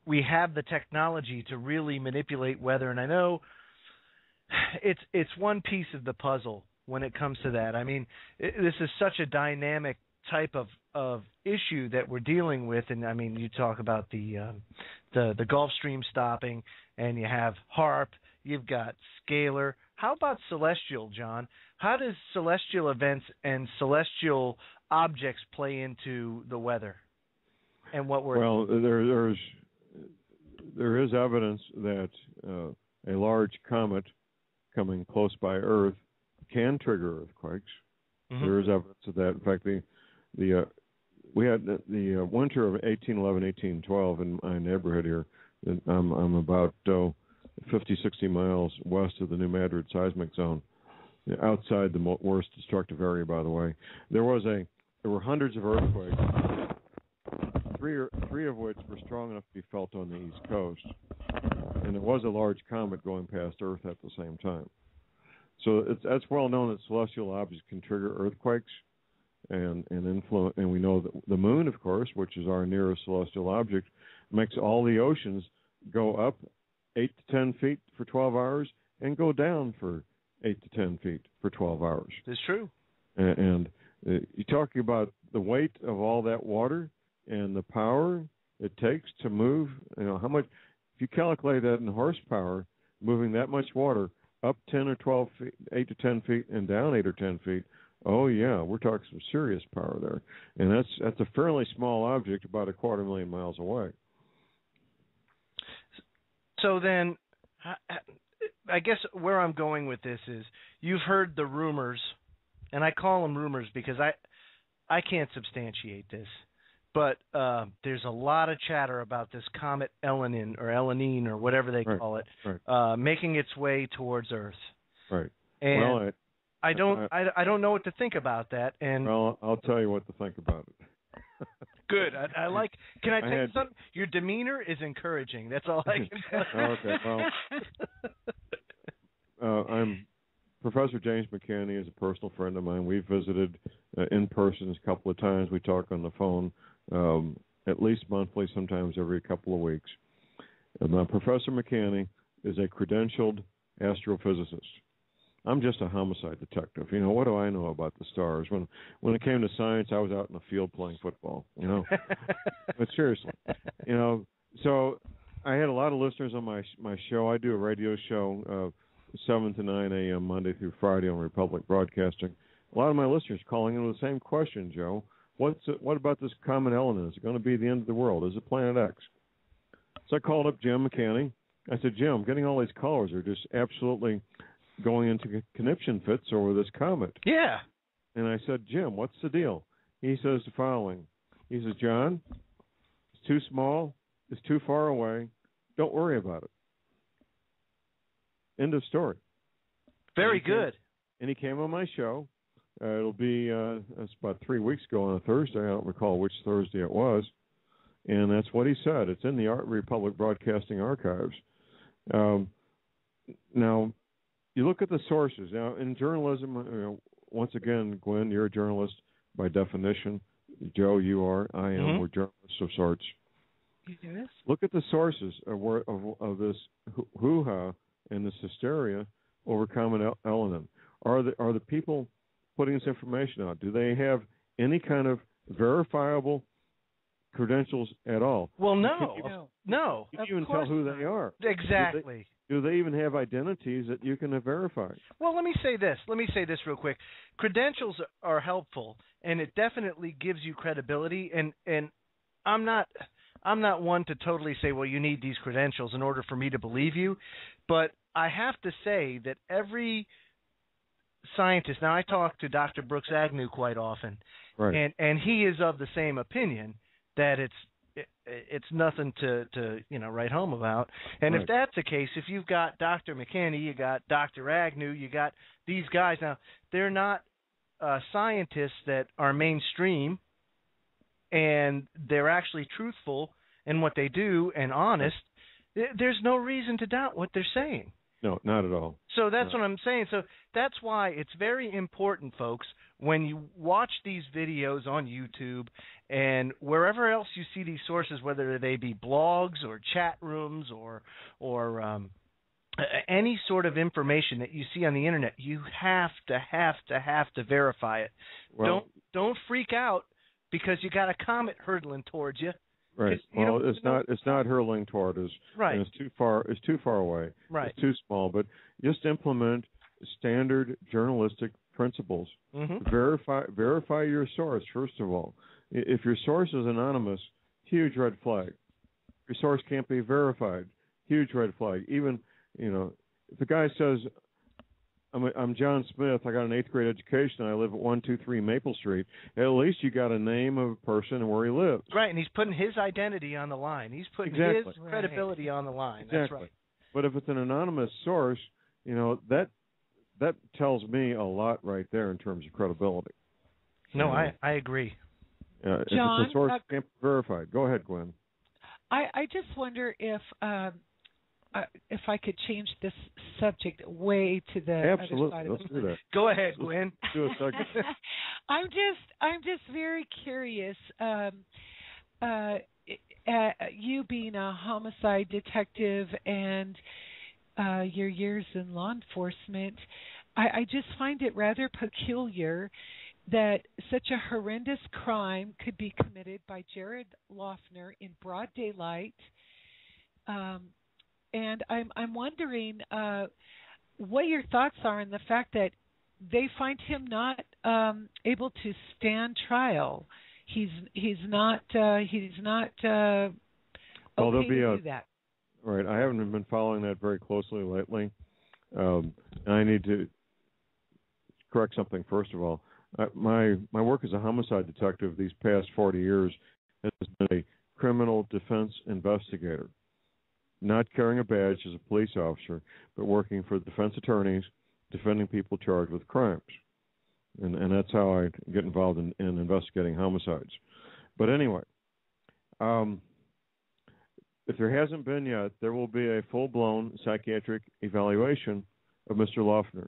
we have the technology to really manipulate weather. And I know it's one piece of the puzzle when it comes to that. I mean, this is such a dynamic type of issue that we're dealing with. And I mean, you talk about the Gulf Stream stopping, and you have HAARP, you've got scalar. How about celestial, John? How does celestial events and celestial objects play into the weather and what we're... Well, there is evidence that a large comet coming close by Earth can trigger earthquakes. Mm-hmm. There is evidence of that. In fact, we had the winter of 1811, 1812 in my neighborhood here. I'm about 50, 60 miles west of the New Madrid seismic zone, outside the worst destructive area, by the way. There were hundreds of earthquakes, three of which were strong enough to be felt on the East Coast. And there was a large comet going past Earth at the same time. So that's well known that celestial objects can trigger earthquakes and influence. And we know that the moon, of course, which is our nearest celestial object, makes all the oceans go up 8 to 10 feet for 12 hours and go down for 8 to 10 feet for 12 hours. That's true. And you're talking about the weight of all that water and the power it takes to move. You know, how much, if you calculate that in horsepower, moving that much water up 10 or 12 feet, 8 to 10 feet, and down 8 or 10 feet, oh, yeah, we're talking some serious power there. And that's a fairly small object, about 250,000 miles away. So then, I guess where I'm going with this is, you've heard the rumors, and I call them rumors because I can't substantiate this, but there's a lot of chatter about this comet Elenin or whatever they call it, making its way towards Earth. Right. And well, I don't know what to think about that. And well, I'll tell you what to think about it. Good. I like. Can I tell you something? Your demeanor is encouraging. That's all I can say. Okay. Well, I'm Professor James McKinney is a personal friend of mine. We've visited in person a couple of times. We talk on the phone at least monthly, sometimes every couple of weeks. Professor McKinney is a credentialed astrophysicist. I'm just a homicide detective. You know, what do I know about the stars? When it came to science, I was out in the field playing football, you know. But seriously, you know, so I had a lot of listeners on my show. I do a radio show 7 to 9 a.m. Monday through Friday on Republic Broadcasting. A lot of my listeners calling in with the same question, Joe. What about this comet Elenin? Is it going to be the end of the world? Is it Planet X? So I called up Jim McKinney. I said, Jim, getting all these callers are just absolutely going into conniption fits over this comet. Yeah. And I said, Jim, what's the deal? He says the following. He says, John, it's too small. It's too far away. Don't worry about it. End of story. Very good. And he came on my show. It'll be it's about 3 weeks ago on a Thursday. I don't recall which Thursday it was. And that's what he said. It's in the Republic Broadcasting archives. Now, you look at the sources. Now, in journalism, once again, Gwen, you're a journalist by definition. Joe, you are. I am. Mm-hmm. We're journalists of sorts. Yes. Look at the sources of this hoo-ha and this hysteria over comet Elenin. Are the people putting this information out? Do they have any kind of verifiable credentials at all? Well, no. No. You can even tell who they are. Exactly. Do they even have identities that you can verify? Well, let me say this real quick. Credentials are helpful, and it definitely gives you credibility. And I'm not one to totally say, well, you need these credentials in order for me to believe you. But I have to say that every scientist, now I talk to Dr. Brooks Agnew quite often, right, and he is of the same opinion that it's nothing to write home about. And right, if that's the case, if you've got Dr. McKinney, you got Dr. Agnew, you got these guys. Now, they're not scientists that are mainstream, and they're actually truthful in what they do and honest. There's no reason to doubt what they're saying. No, not at all. So that's what I'm saying. So that's why it's very important, folks, when you watch these videos on YouTube and wherever else you see these sources, whether they be blogs or chat rooms or any sort of information that you see on the internet, you have to verify it. Well, Don't freak out because you got a comet hurtling towards you. Right. Well, it's not hurling toward us. Right. And it's too far away. Right. It's too small. But just implement standard journalistic principles. Mm-hmm. Verify your source first of all. If your source is anonymous, huge red flag. Your source can't be verified. Huge red flag. Even if the guy says, I'm John Smith. I got an 8th grade education. I live at 123 Maple Street. At least you got a name of a person and where he lives. Right, and he's putting his identity on the line. He's putting his credibility on the line. Exactly. That's right. But if it's an anonymous source, that tells me a lot right there in terms of credibility. No, I agree. John, if it's a source can't be verified. Go ahead, Gwen. I just wonder if I could change this subject way to the Absolutely. other side of Let's do that. Go ahead, Gwen. Do a second. I'm just very curious. You being a homicide detective and your years in law enforcement, I just find it rather peculiar that such a horrendous crime could be committed by Jared Loughner in broad daylight. And I'm wondering what your thoughts are on the fact that they find him not able to stand trial. He's not okay to do that. Right. I haven't been following that very closely lately. I need to correct something first of all. My work as a homicide detective these past 40 years has been a criminal defense investigator. Not carrying a badge as a police officer, but working for defense attorneys, defending people charged with crimes. And that's how I get involved in investigating homicides. But anyway, if there hasn't been yet, there will be a full-blown psychiatric evaluation of Mr. Loughner.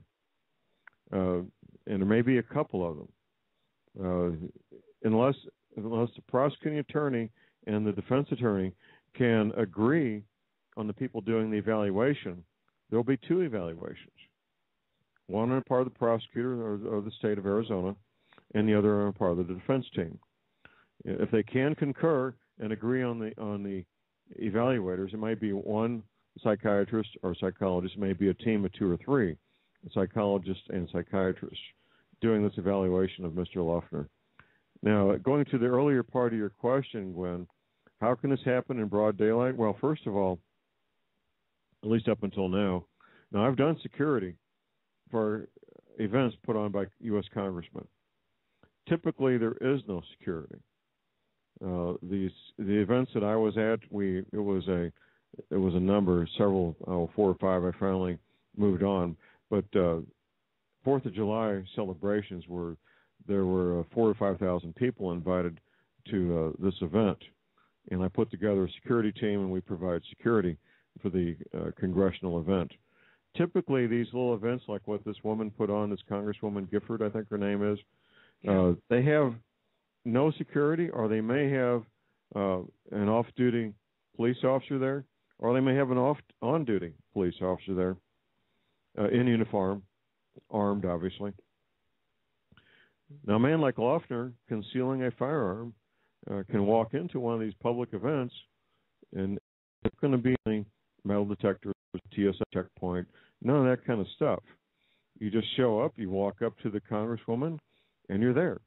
And there may be a couple of them. Unless the prosecuting attorney and the defense attorney can agree on the people doing the evaluation, there will be 2 evaluations. One on the part of the prosecutor or the state of Arizona, and the other on the part of the defense team. If they can concur and agree on the evaluators, it might be one psychiatrist or psychologist, it may be a team of 2 or 3, psychologists and psychiatrists, doing this evaluation of Mr. Loughner. Now, going to the earlier part of your question, Gwen, how can this happen in broad daylight? Well, first of all, at least up until now. Now, I've done security for events put on by U.S. congressmen. Typically, there is no security. The events that I was at, it was a number, several, 4 or 5. I finally moved on, but 4th of July celebrations there were 4,000 to 5,000 people invited to this event, and I put together a security team, and we provide security for the congressional event. Typically, these little events like what this woman put on, this Congresswoman Gifford, I think her name is, they have no security, or they may have an off-duty police officer there, or they may have an on-duty police officer there in uniform, armed, obviously. Now, a man like Loughner, concealing a firearm, can walk into one of these public events, and it's going to be any metal detector, TSA checkpoint, none of that kind of stuff. You just show up, you walk up to the Congresswoman, and you're there.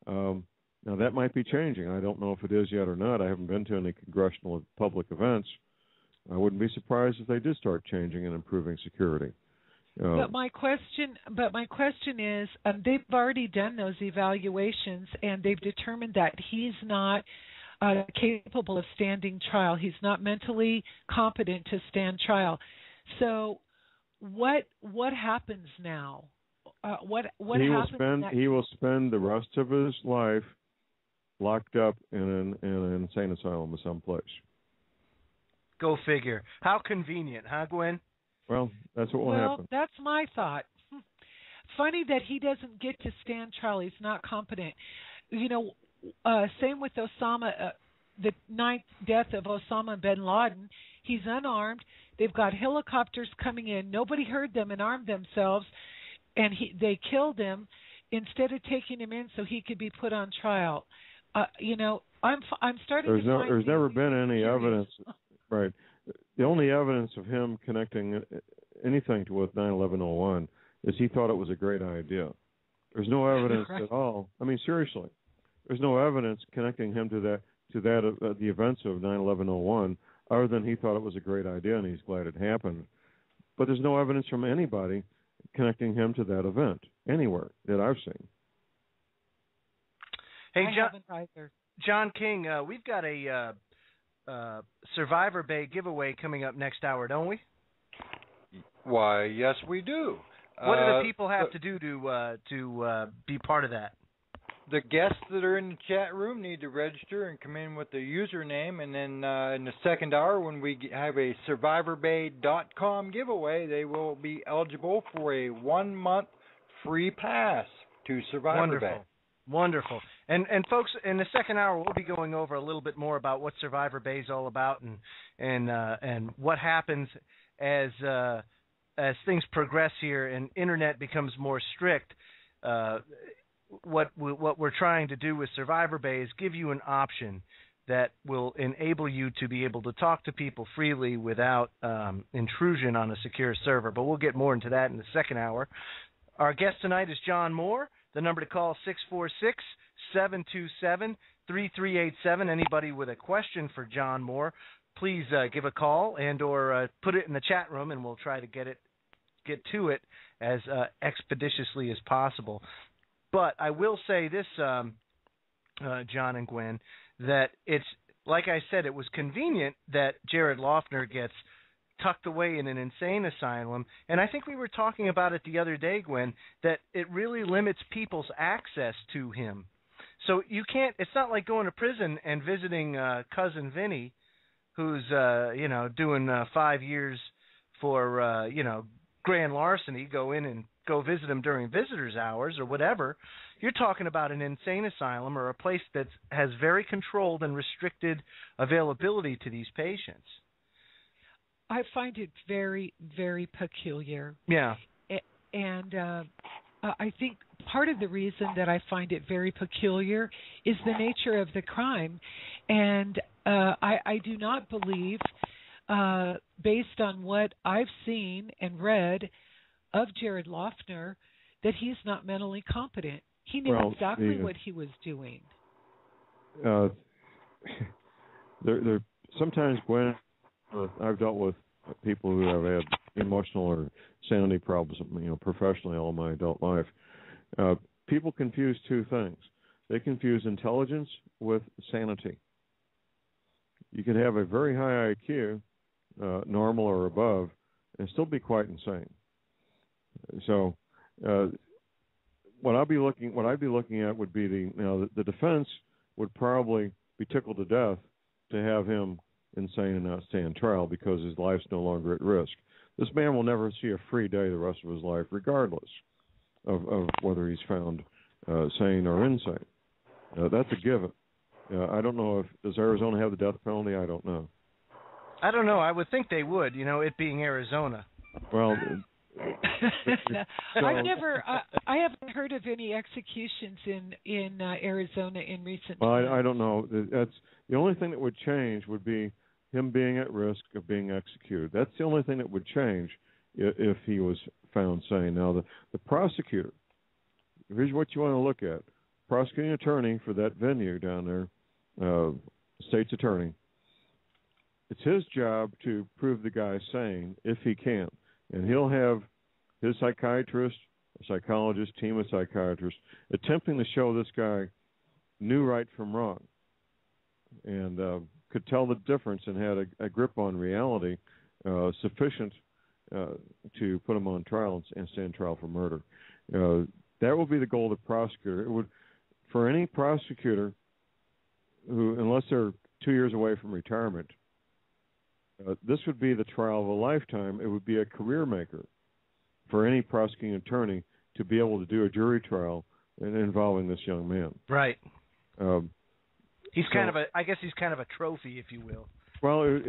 Now, that might be changing. I don't know if it is yet or not. I haven't been to any congressional public events. I wouldn't be surprised if they did start changing and improving security. But my question is, they've already done those evaluations, and they've determined that he's not capable of standing trial. He's not mentally competent to stand trial. So, what happens now? What happens? He will spend the rest of his life locked up in an insane asylum of some place. Go figure. How convenient, huh, Gwen? Well, that's what will Well, happen. that's my thought. Funny that he doesn't get to stand trial. He's not competent. You know, same with Osama. The ninth death of Osama bin Laden. He's unarmed. They've got helicopters coming in. Nobody heard them and armed themselves, and they killed him instead of taking him in so he could be put on trial. You know, I'm starting to find there's never been any curious. evidence, right? The only evidence of him connecting anything to with 9/11/01 is he thought it was a great idea. There's no evidence Right. at all. I mean, seriously, there's no evidence connecting him to the events of 9/11/01 other than he thought it was a great idea and he's glad it happened. But there's no evidence from anybody connecting him to that event anywhere that I've seen. Hey, I haven't either. John King, we've got a Survivor Bay giveaway coming up next hour, don't we? Why, yes, we do. What do the people have to do to be part of that? The guests that are in the chat room need to register and come in with their username, and then in the second hour, when we have a SurvivorBay.com giveaway, they will be eligible for a 1-month free pass to Survivor Bay. Wonderful. And folks, in the second hour, we'll be going over a little bit more about what Survivor Bay is all about and what happens as things progress here and internet becomes more strict. What we're trying to do with Survivor Bay is give you an option that will enable you to be able to talk to people freely without intrusion on a secure server. But we'll get more into that in the second hour. Our guest tonight is John Moore. The number to call is 646-727-3387. Anybody with a question for John Moore, please give a call and or put it in the chat room, and we'll try to get to it as expeditiously as possible. But I will say this, John and Gwen, that it's, like I said, it was convenient that Jared Loughner gets tucked away in an insane asylum. And I think we were talking about it the other day, Gwen, that it really limits people's access to him. So you can't, it's not like going to prison and visiting Cousin Vinny, who's, doing 5 years for, grand larceny, go in and go visit him during visitors' hours or whatever. You're talking about an insane asylum or a place that has very controlled and restricted availability to these patients. I find it very, very peculiar. Yeah. And I think part of the reason that I find it very peculiar is the nature of the crime. And I do not believe, based on what I've seen and read of Jared Loughner, that he's not mentally competent. He knew exactly what he was doing. There sometimes, Gwen, I've dealt with people who have had emotional or sanity problems, professionally all my adult life. People confuse two things. They confuse intelligence with sanity. You can have a very high IQ, normal or above, and still be quite insane. So, what I'd be looking at would be the defense would probably be tickled to death to have him insane and not stand trial because his life's no longer at risk. This man will never see a free day the rest of his life, regardless of whether he's found sane or insane. That's a given. I don't know does Arizona have the death penalty? I don't know. I don't know. I would think they would, it being Arizona. Well, I haven't heard of any executions in Arizona in recent well, times. I don't know. That's the only thing that would change would be him being at risk of being executed. That's the only thing that would change if he was found sane. Now, the prosecutor, here's what you want to look at. Prosecuting attorney for that venue down there, state's attorney, it's his job to prove the guy sane if he can. And he'll have his psychiatrist, a psychologist, team of psychiatrists attempting to show this guy knew right from wrong and could tell the difference and had a grip on reality sufficient to put him on trial and stand trial for murder. That will be the goal of the prosecutor. It would, for any prosecutor who, unless they're 2 years away from retirement, this would be the trial of a lifetime. It would be a career maker for any prosecuting attorney to be able to do a jury trial involving this young man. Right. I guess he's kind of a trophy, if you will. Well,